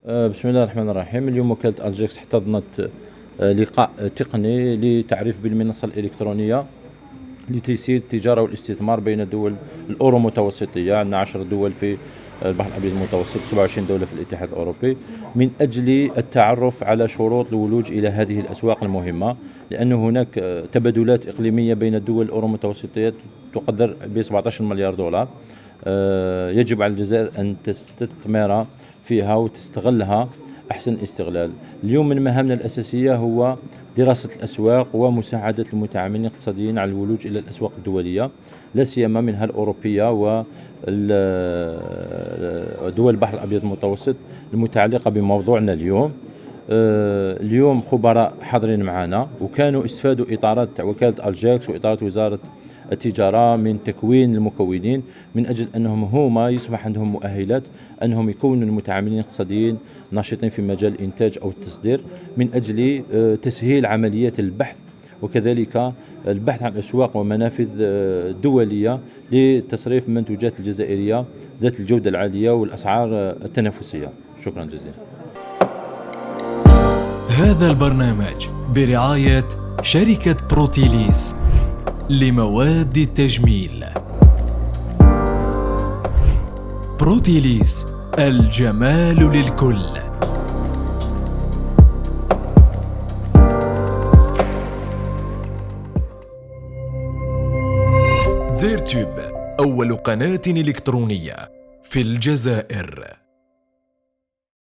بسم الله الرحمن الرحيم. اليوم وكالة ألجكس احتضنت لقاء تقني لتعريف بالمنصة الإلكترونية لتيسير التجارة والاستثمار بين الدول الأورو متوسطية. عندنا 10 دول في البحر الأبيض المتوسط، 27 دولة في الاتحاد الأوروبي، من أجل التعرف على شروط الولوج إلى هذه الأسواق المهمة، لأن هناك تبادلات إقليمية بين الدول الأورو متوسطية تقدر ب 17 مليار دولار. يجب على الجزائر أن تستثمر فيها وتستغلها أحسن استغلال. اليوم من مهامنا الأساسية هو دراسة الأسواق ومساعدة المتعاملين الاقتصاديين على الولوج إلى الأسواق الدولية، لا سيما منها الأوروبية ودول البحر الأبيض المتوسط المتعلقة بموضوعنا اليوم. اليوم خبراء حاضرين معنا، وكانوا استفادوا إطارات وكالة ألجكس وإطارات وزارة التجارة من تكوين المكونين، من أجل أنهم هما يصبح عندهم مؤهلات أنهم يكونوا المتعاملين الاقتصاديين ناشطين في مجال الإنتاج أو التصدير، من أجل تسهيل عمليات البحث، وكذلك البحث عن أسواق ومنافذ دولية لتصريف المنتوجات الجزائرية ذات الجودة العالية والأسعار التنافسية. شكرا جزيلا. هذا البرنامج برعاية شركة بروتيليس لمواد التجميل. بروتيليس، الجمال للكل. زيرتوب، أول قناة إلكترونية في الجزائر.